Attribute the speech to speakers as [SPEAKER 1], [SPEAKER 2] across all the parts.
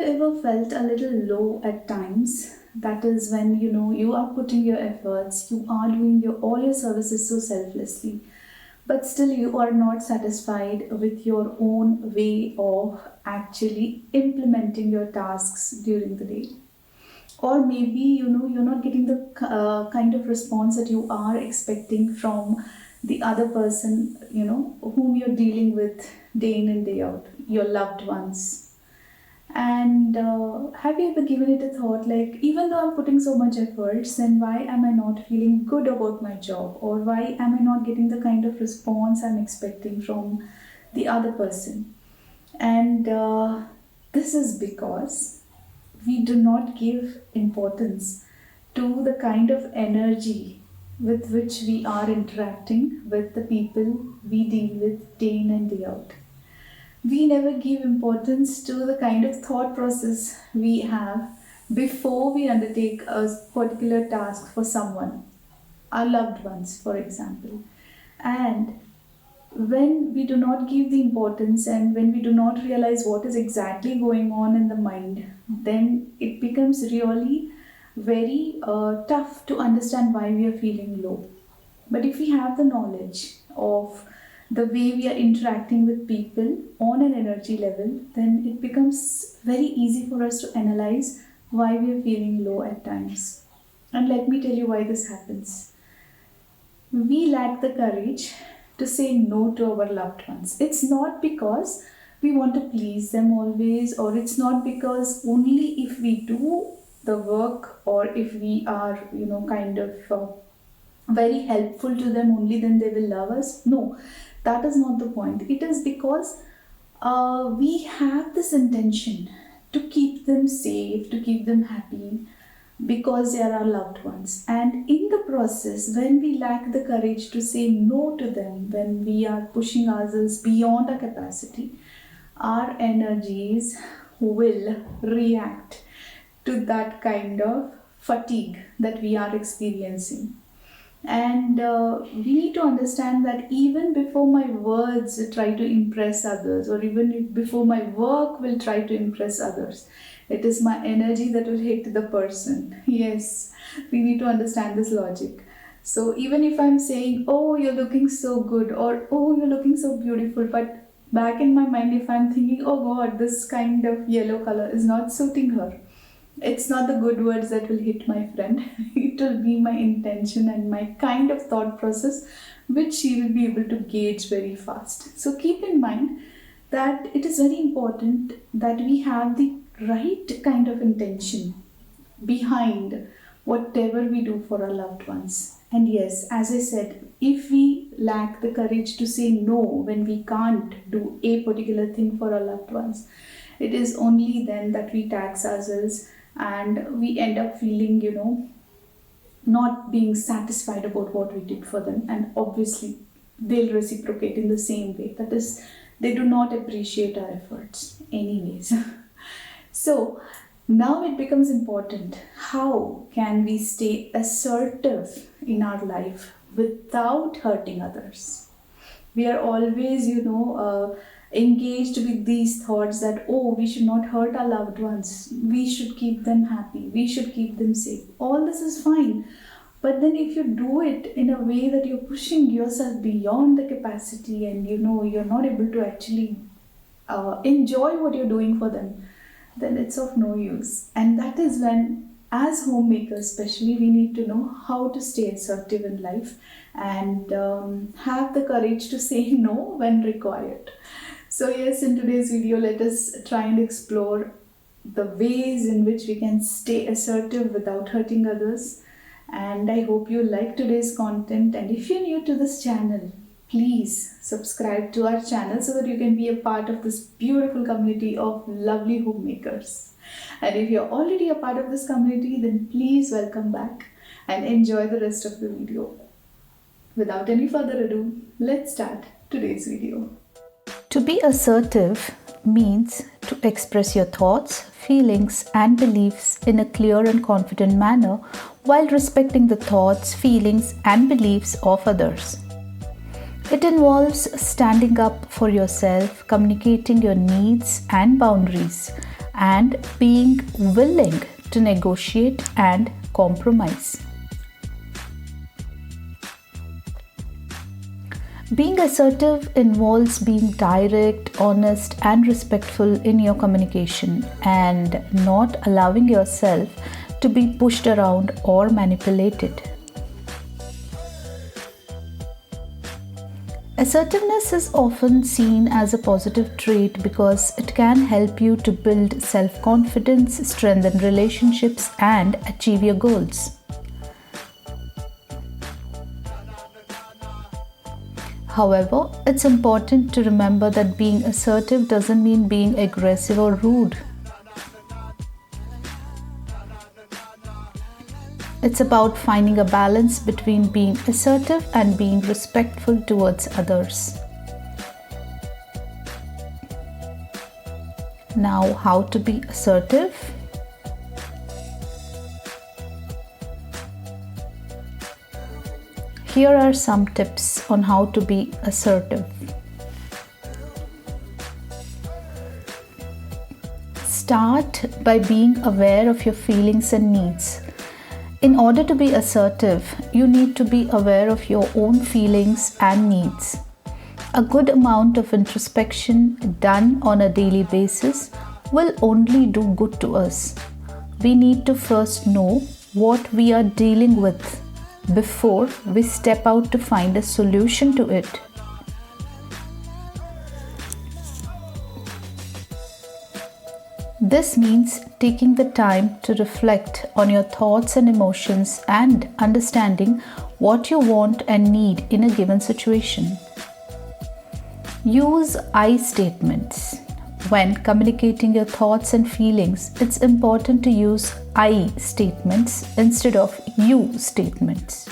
[SPEAKER 1] you ever felt a little low at times? That is when you are putting your efforts, you are doing all your services so selflessly, but still you are not satisfied with your own way of actually implementing your tasks during the day. Or maybe you're not getting the kind of response that you are expecting from the other person, whom you're dealing with day in and day out, your loved ones. And have you ever given it a thought, like, even though I'm putting so much efforts, then why am I not feeling good about my job? Or why am I not getting the kind of response I'm expecting from the other person? And this is because we do not give importance to the kind of energy with which we are interacting with the people we deal with day in and day out. We never give importance to the kind of thought process we have before we undertake a particular task for someone, our loved ones, for example. And when we do not give the importance and when we do not realize what is exactly going on in the mind, then it becomes really very tough to understand why we are feeling low. But if we have the knowledge of the way we are interacting with people on an energy level, then it becomes very easy for us to analyze why we are feeling low at times. And let me tell you why this happens. We lack the courage to say no to our loved ones. It's not because we want to please them always, or it's not because only if we do the work or if we are, kind of very helpful to them, only then they will love us. No, that is not the point. It is because we have this intention to keep them safe, to keep them happy, because they are our loved ones. And in the process, when we lack the courage to say no to them, when we are pushing ourselves beyond our capacity, our energies will react to that kind of fatigue that we are experiencing. And we need to understand that even before my words try to impress others, or even before my work will try to impress others, it is my energy that will hit the person. Yes, we need to understand this logic. So even if I'm saying, oh, you're looking so good, or oh, you're looking so beautiful, but back in my mind, if I'm thinking, oh God, this kind of yellow color is not suiting her, it's not the good words that will hit my friend. It will be my intention and my kind of thought process, which she will be able to gauge very fast. So keep in mind that it is very important that we have the right kind of intention behind whatever we do for our loved ones. And yes, as I said, if we lack the courage to say no when we can't do a particular thing for our loved ones, it is only then that we tax ourselves and we end up feeling, not being satisfied about what we did for them. And obviously, they'll reciprocate in the same way. That is, they do not appreciate our efforts anyways. So now it becomes important, how can we stay assertive in our life without hurting others? We are always, engaged with these thoughts that, oh, we should not hurt our loved ones, we should keep them happy, we should keep them safe. All this is fine. But then if you do it in a way that you're pushing yourself beyond the capacity and you're not able to actually enjoy what you're doing for them, then it's of no use. And that is when, as homemakers especially, we need to know how to stay assertive in life and have the courage to say no when required. So yes, in today's video, let us try and explore the ways in which we can stay assertive without hurting others. And I hope you like today's content. And if you're new to this channel, please subscribe to our channel so that you can be a part of this beautiful community of lovely homemakers. And if you're already a part of this community, then please welcome back and enjoy the rest of the video. Without any further ado, let's start today's video.
[SPEAKER 2] To be assertive means to express your thoughts, feelings, and beliefs in a clear and confident manner while respecting the thoughts, feelings, and beliefs of others. It involves standing up for yourself, communicating your needs and boundaries, and being willing to negotiate and compromise. Being assertive involves being direct, honest, and respectful in your communication and not allowing yourself to be pushed around or manipulated. Assertiveness is often seen as a positive trait because it can help you to build self-confidence, strengthen relationships, and achieve your goals. However, it's important to remember that being assertive doesn't mean being aggressive or rude. It's about finding a balance between being assertive and being respectful towards others. Now, how to be assertive? Here are some tips on how to be assertive. Start by being aware of your feelings and needs. In order to be assertive, you need to be aware of your own feelings and needs. A good amount of introspection done on a daily basis will only do good to us. We need to first know what we are dealing with before we step out to find a solution to it. This means taking the time to reflect on your thoughts and emotions and understanding what you want and need in a given situation. Use I statements. When communicating your thoughts and feelings, it's important to use I statements instead of you statements.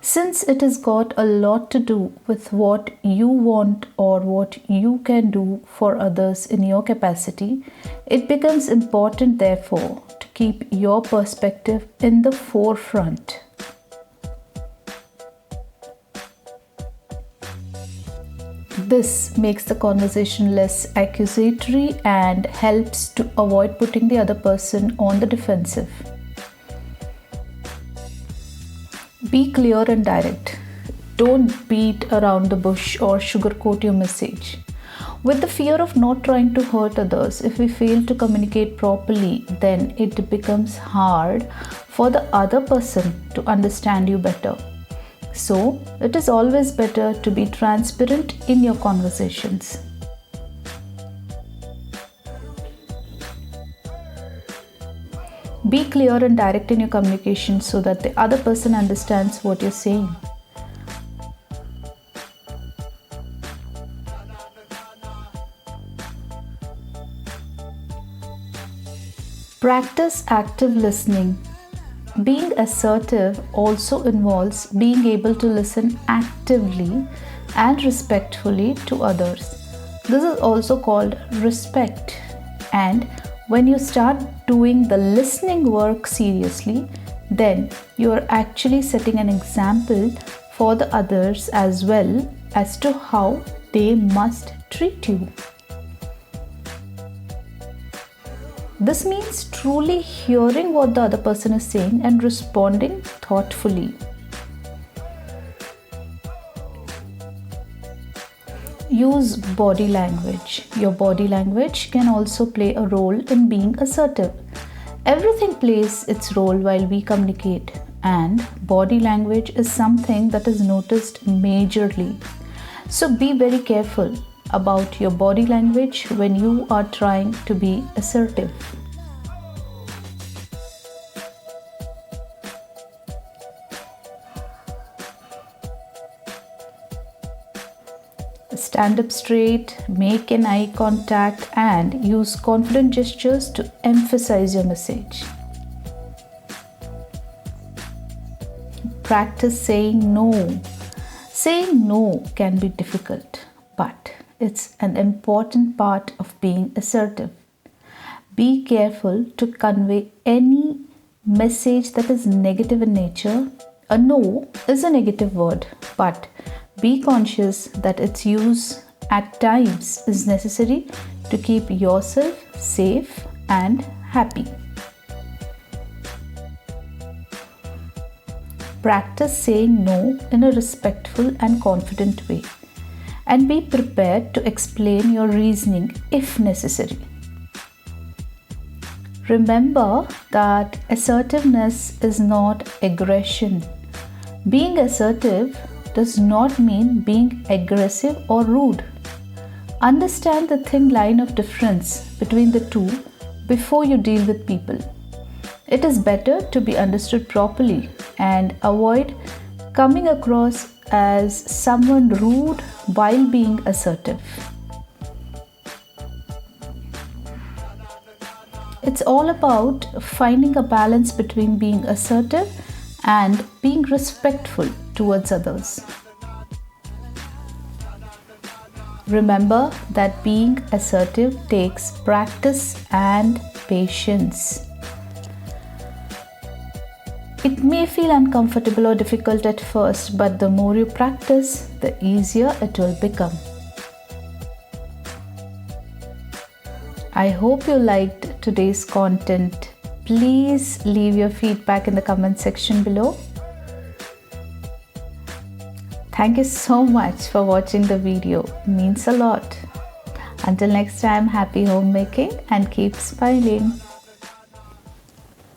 [SPEAKER 2] Since it has got a lot to do with what you want or what you can do for others in your capacity, it becomes important, therefore, to keep your perspective in the forefront. This makes the conversation less accusatory and helps to avoid putting the other person on the defensive. Be clear and direct. Don't beat around the bush or sugarcoat your message. With the fear of not trying to hurt others, if we fail to communicate properly, then it becomes hard for the other person to understand you better. So, it is always better to be transparent in your conversations. Be clear and direct in your communication so that the other person understands what you're saying. Practice active listening. Being assertive also involves being able to listen actively and respectfully to others. This is also called respect. And when you start doing the listening work seriously, then you are actually setting an example for the others as well as to how they must treat you. This means truly hearing what the other person is saying and responding thoughtfully. Use body language. Your body language can also play a role in being assertive. Everything plays its role while we communicate, and body language is something that is noticed majorly. So be very careful about your body language when you are trying to be assertive. Stand up straight, make an eye contact, and use confident gestures to emphasize your message. Practice saying no. Saying no can be difficult, but it's an important part of being assertive. Be careful to convey any message that is negative in nature. A no is a negative word, but be conscious that its use at times is necessary to keep yourself safe and happy. Practice saying no in a respectful and confident way, and be prepared to explain your reasoning if necessary. Remember that assertiveness is not aggression. Being assertive does not mean being aggressive or rude. Understand the thin line of difference between the two before you deal with people. It is better to be understood properly and avoid coming across as someone rude while being assertive. It's all about finding a balance between being assertive and being respectful towards others. Remember that being assertive takes practice and patience. It may feel uncomfortable or difficult at first, but the more you practice, the easier it will become. I hope you liked today's content. Please leave your feedback in the comment section below. Thank you so much for watching the video. It means a lot. Until next time, happy homemaking and keep smiling.